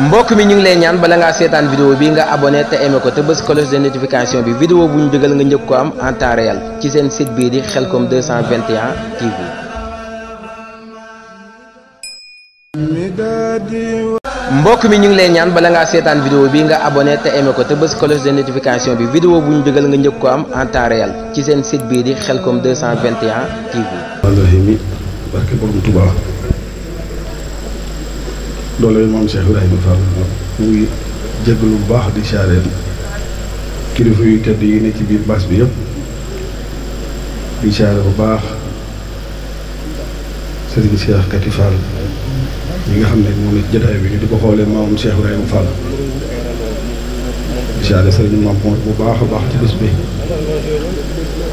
mbokk mi ñu ngi lay ñaan bala ngaa seetaan vidéo bi nga abonné te aimé ko te bës cloche de notification bi vidéo bu ñu dugal nga njëkk ko am en temps réel ci seen site bii di Khelcom 221 TV. mbokk mi ñu ngi lay ñaan bala ngaa seetaan vidéo bi nga abonné te aimé ko te bës cloche de notification bi vidéo bu ñu dugal nga njëkk ko am en temps réel ci seen site bii di Khelcom 221 TV. wallaahi barke borom Tuubaa doole moom Cheikh Ibrahima Fall mu ngi jégalu bu baax di siyaareel kilifa yu tedd yi ne ci biir baas bi yëpp di siyaare bu baax Serigne Cheikh Kati Fall ñi nga xam ne moom it jotaay bi di ko xoolee maamam Cheikh Ibrahima Fall di siyaare Serigne Mamour bu baax a baax ci bés bi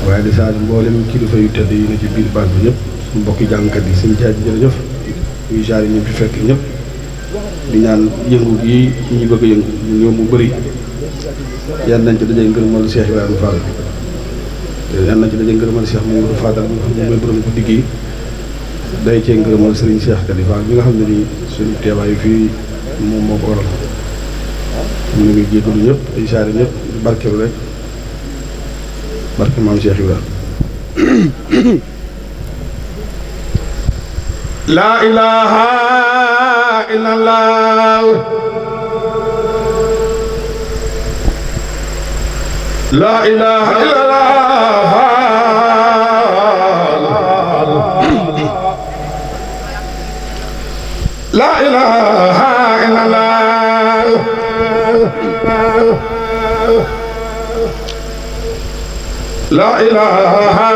waaye di siyaare mboolem kilifa yu tedd yi ne ci biir baas bi yëpp mbokki jàngkat yi seen jaay bi jërëjëf ñuy siyaare ñu fi fekk ñëpp. di ñaan yëngu yi ñi bëgg a yëngu ñëw mu bëri yal nañ ci dajee ngërëmal Cheikh Ibrahima Fall yal nañ ci dajee ngërëmal Cheikh Mamadou Fadal bi nga xam ne mooy borom guddi gi day cee ngërëmal Serigne Cheikh Kati Fall bi nga xam ne nii suñu teewaay fii moom moo ko waral ñu ngi jégalu ñëpp ay saari ñëpp barkelu rek barke maam Cheikh Ibrahima. La ilaha illallah la ilaha illallah la ilaha illallah la ilaha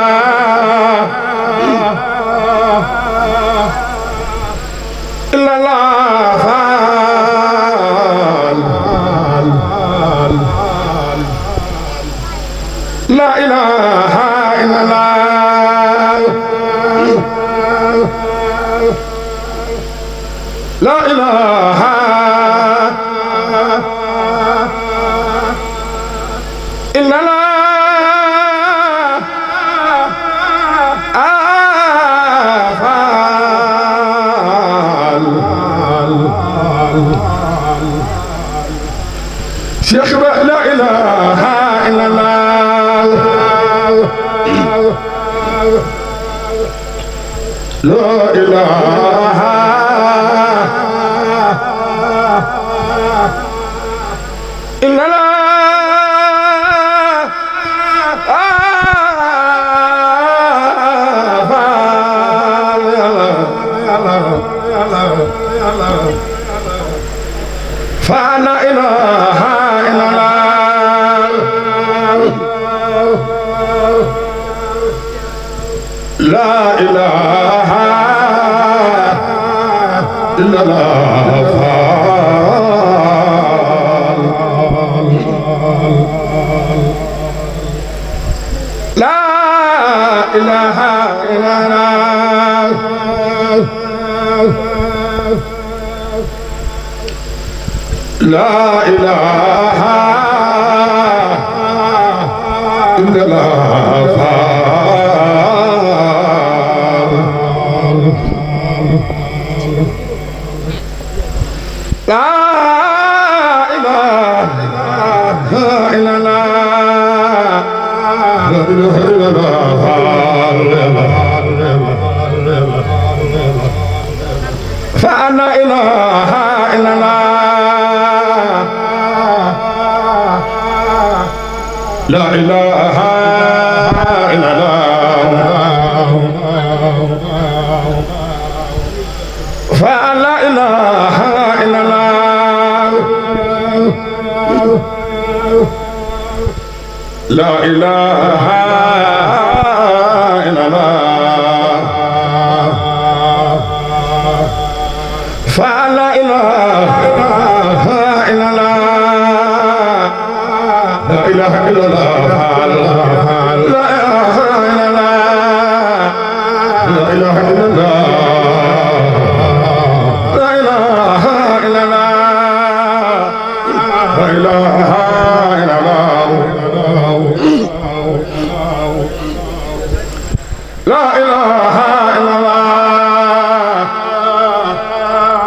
La ilaha illallah La ilaha illallah Cheikh la ilaha illallah La ilaha illallah fa la ilaha illallah La ilaha illallah La ilaha illallah La ilaha illallah La ilaha illallah La ilaha illallah Fa la ilaha illallah La ilaha illallah Fa la ilaha illallah La ilaha illallah Fa la ilaha illallah La ilaha illallah La ilaha illallah La ilaha illallah La ilaha illallah La ilaha illallah La ilaha illallah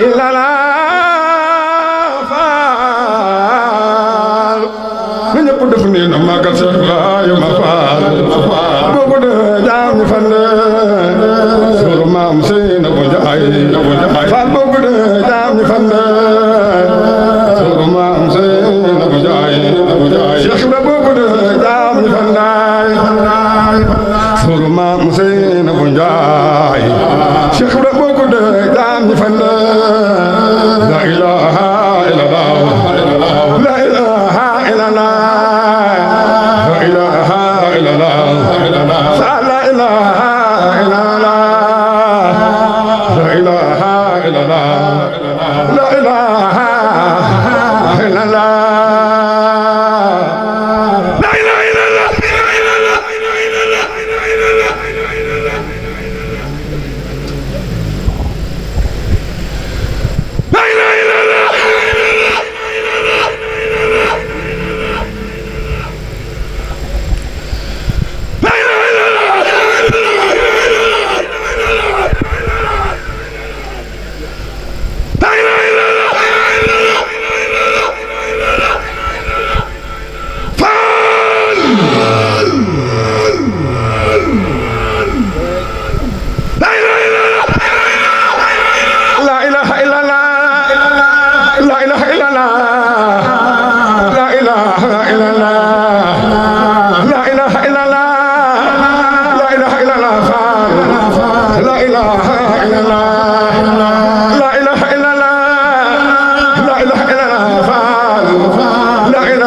إلا الله فال من يقول دفني نما كسر لا يوم فال بقول جام فن سور ما مسين بجاي فال بقول جام فن سور ما مسين بجاي شيخ بقول جام فن سور ما مسين بجاي شيخ بقول جام فن لا إله إلا الله لا إله إلا الله لا إله إلا الله لا إله إلا الله لا إله إلا الله لا إله إلا الله لا إله إلا الله فلا إله إلا الله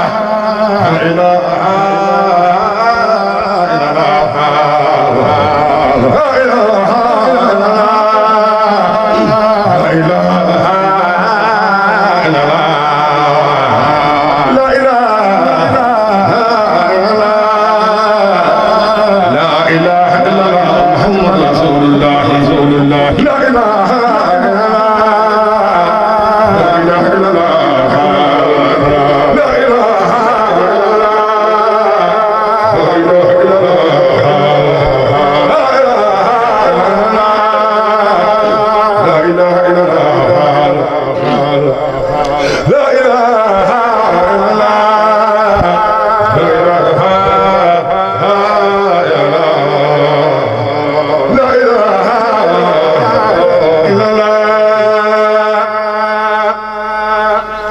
لا إله إلا الله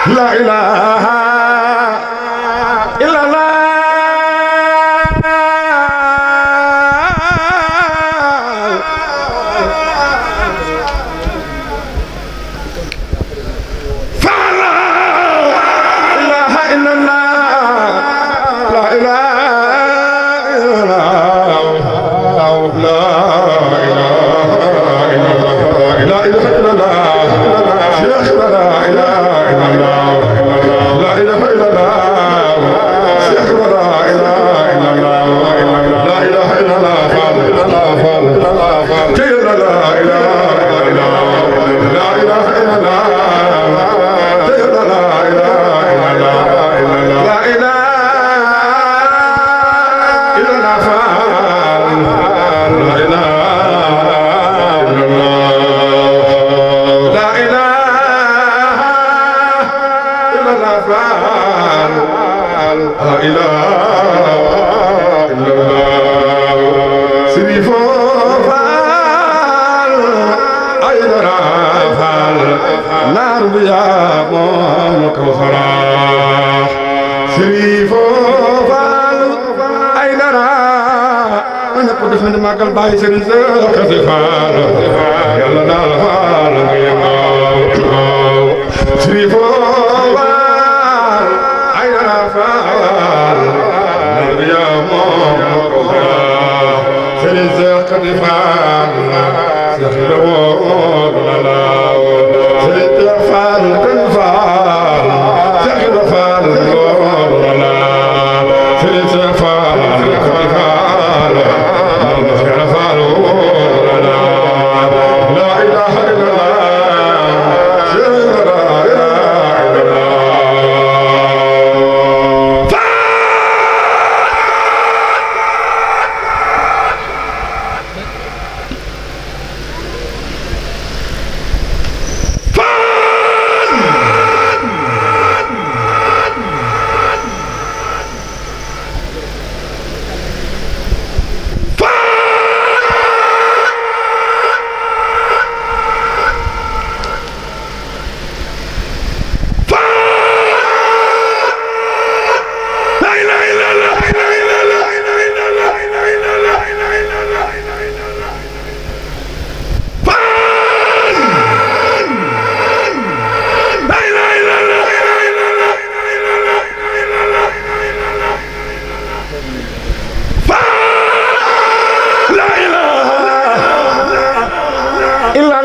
لا إله إلا الله لا إله إلا الله شيخ لا إله إلا الله لا إله فال لا إله إلا الله شريف فال أيدرا فال نار بيا مكوثرا شريف فال أيدرا أنا كنت في المكان باي سريز كسفال يلا دال فال شريف فال أيدرا فال نار بيا مكوثرا سريز كسفال سخلوا لا سريز فال كسفال سخلوا فال لا سريز فال كسفال لا إله إلا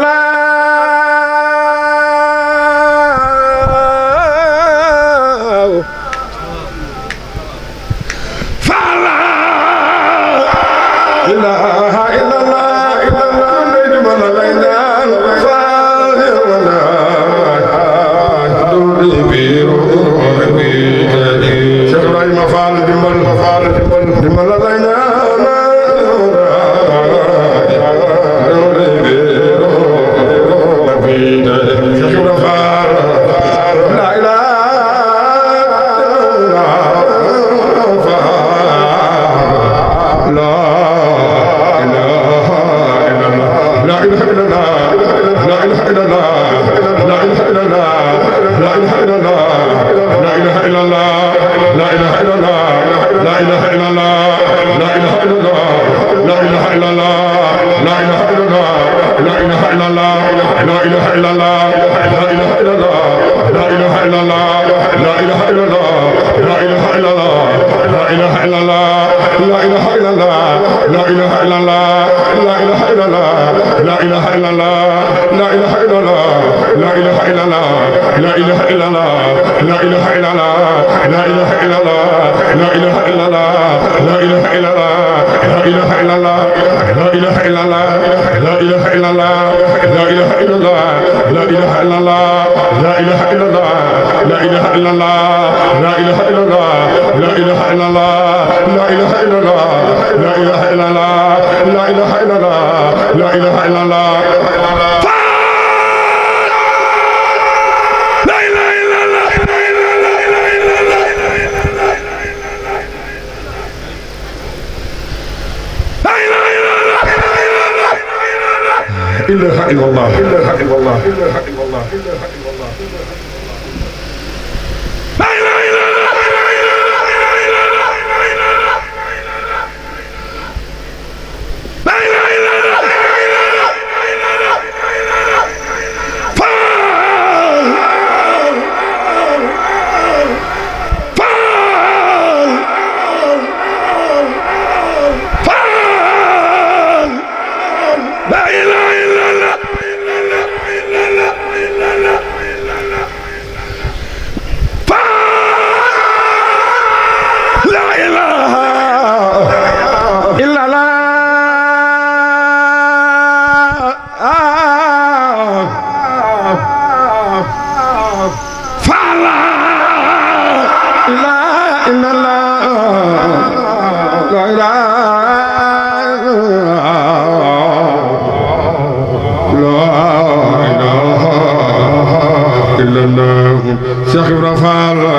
Cheikh Ibra Fall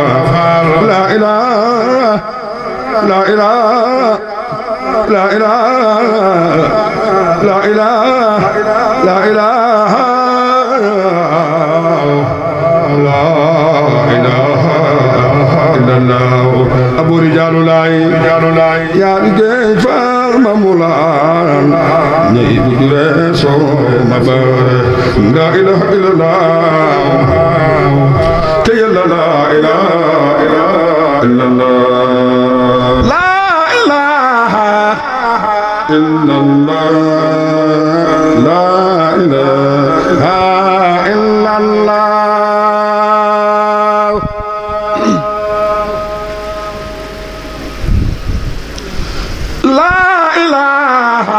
لا إله لا إله لا إله لا إله إلا الله أبو رجال لاي يا رجال ممولان نيبو رسو مبار لا إله إلا الله تيلا لا إله إلا الله لا إله إلا الله لا إله إلا الله لا إله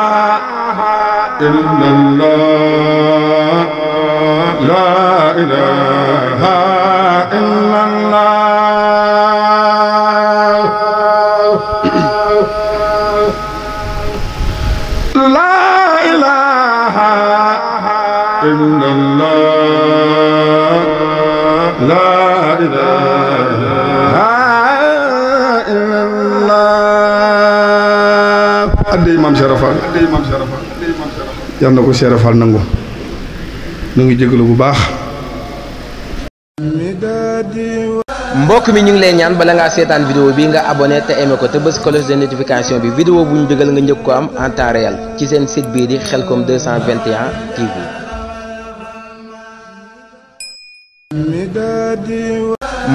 إلا الله لا إله إلا الله لا إله إلا الله لا إله إلا الله أدي إمام شرفان yal na ko seerafal nangu nu ngi jégalu bu baax. mbokk mi ñu ngi lay ñaan bala ngaa seetaan vidéo bi nga abonné te aimé ko te bës cloche de notification bi vidéo bu ñu dugal nga njëkk ko am en temps réel ci seen site bii di Khelcom 221 TV.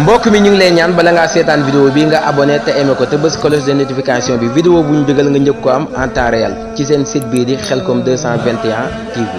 mbokk mi ñu ngi lay ñaan bala ngaa seetaan vidéo bi nga abonné te aimé ko te bës cloche de notification bi vidéo bu ñu dugal nga njëkk ko am en temps réel ci seen site bii di Khelcom 221 TV.